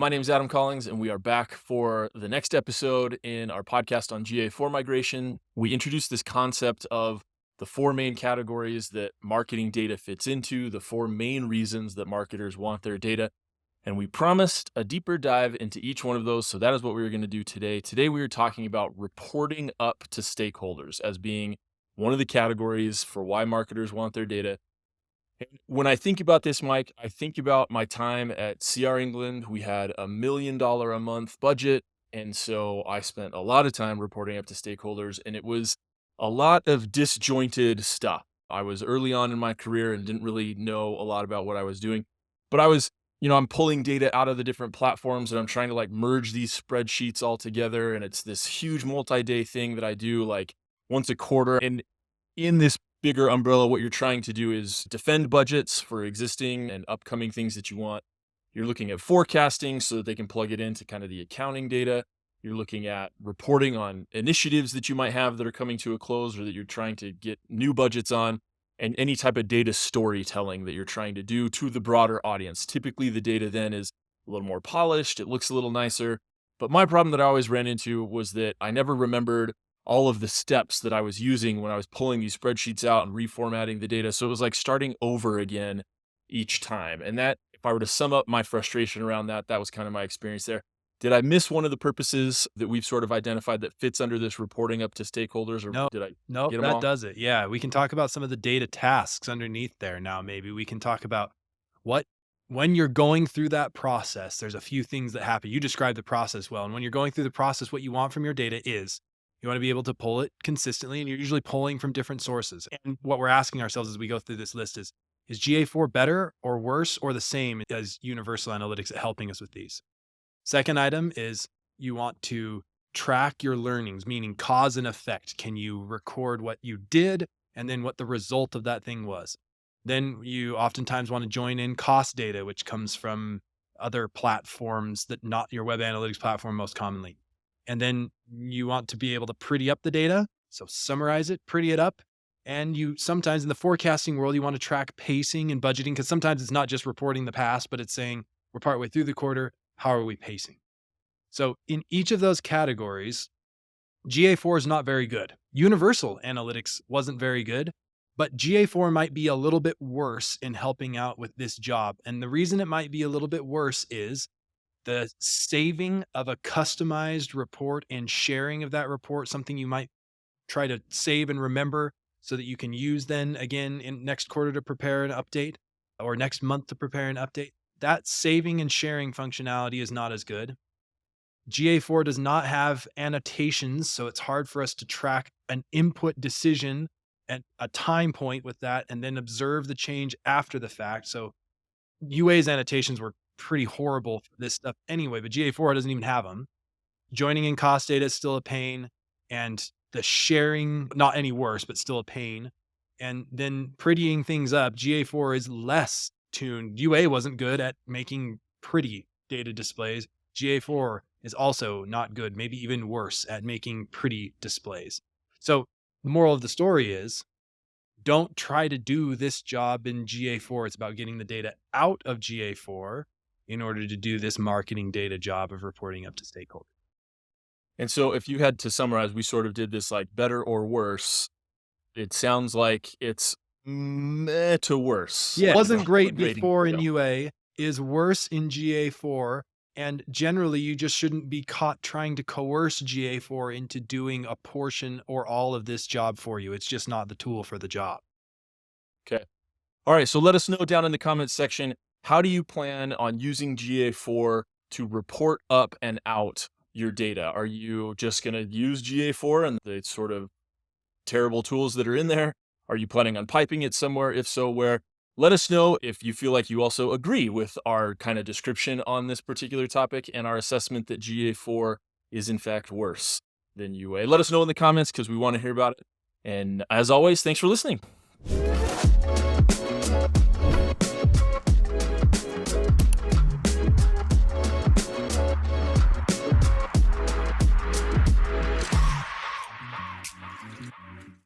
My name is Adam Collings, and we are back for the next episode in our podcast on GA4 migration. We introduced this concept of the four main categories that marketing data fits into, the four main reasons that marketers want their data. And we promised a deeper dive into each one of those. So that is what we were going to do today. Today, we are talking about reporting up to stakeholders as being one of the categories for why marketers want their data. When I think about this, Mike, I think about my time at CR England. We had $1 million a month budget. And so I spent a lot of time reporting up to stakeholders, and it was a lot of disjointed stuff. I was early on in my career and didn't really know a lot about what I was doing, but I'm pulling data out of the different platforms and I'm trying to merge these spreadsheets all together. And it's this huge multi-day thing that I do once a quarter. And in this bigger umbrella, what you're trying to do is defend budgets for existing and upcoming things that you want. You're looking at forecasting so that they can plug it into kind of the accounting data. You're looking at reporting on initiatives that you might have that are coming to a close or that you're trying to get new budgets on, and any type of data storytelling that you're trying to do to the broader audience. Typically, the data then is a little more polished. It looks a little nicer. But my problem that I always ran into was that I never remembered all of the steps that I was using when I was pulling these spreadsheets out and reformatting the data. So it was like starting over again each time. And that, if I were to sum up my frustration around that, that was kind of my experience there. Did I miss one of the purposes that we've sort of identified that fits under this reporting up to stakeholders, or No, did I no, get them that all? does it. Yeah, we can talk about some of the data tasks underneath there now. Maybe we can talk about what, when you're going through that process, there's a few things that happen. You described the process well. And when you're going through the process, what you want from your data is you want to be able to pull it consistently, and you're usually pulling from different sources. And what we're asking ourselves as we go through this list is GA4 better or worse or the same as Universal Analytics at helping us with these? Second item is you want to track your learnings, meaning cause and effect. Can you record what you did and then what the result of that thing was? Then you oftentimes want to join in cost data, which comes from other platforms that not your web analytics platform most commonly. And then you want to be able to pretty up the data. So summarize it, pretty it up. And you sometimes in the forecasting world, you want to track pacing and budgeting, because sometimes it's not just reporting the past, but it's saying we're partway through the quarter. How are we pacing? So in each of those categories, GA4 is not very good. Universal Analytics wasn't very good, but GA4 might be a little bit worse in helping out with this job. And the reason it might be a little bit worse is the saving of a customized report and sharing of that report, something you might try to save and remember so that you can use then again in next quarter to prepare an update or next month to prepare an update. That saving and sharing functionality is not as good. GA4 does not have annotations, so it's hard for us to track an input decision at a time point with that and then observe the change after the fact. So UA's annotations were pretty horrible for this stuff anyway, but GA4 doesn't even have them. Joining in cost data is still a pain, and the sharing, not any worse, but still a pain. And then prettying things up, GA4 is less tuned. UA wasn't good at making pretty data displays. GA4 is also not good, maybe even worse at making pretty displays. So the moral of the story is don't try to do this job in GA4. It's about getting the data out of GA4 in order to do this marketing data job of reporting up to stakeholders. And so if you had to summarize, we sort of did this better or worse. It sounds like it's meh to worse. Yeah, wasn't From a great grading before in scale. UA, is worse in GA4. And generally, you just shouldn't be caught trying to coerce GA4 into doing a portion or all of this job for you. It's just not the tool for the job. Okay. All right. So let us know down in the comments section, how do you plan on using GA4 to report up and out your data? Are you just going to use GA4 and the sort of terrible tools that are in there? Are you planning on piping it somewhere? If so, where? Let us know if you feel like you also agree with our kind of description on this particular topic and our assessment that GA4 is in fact worse than UA. Let us know in the comments because we want to hear about it. And as always, thanks for listening.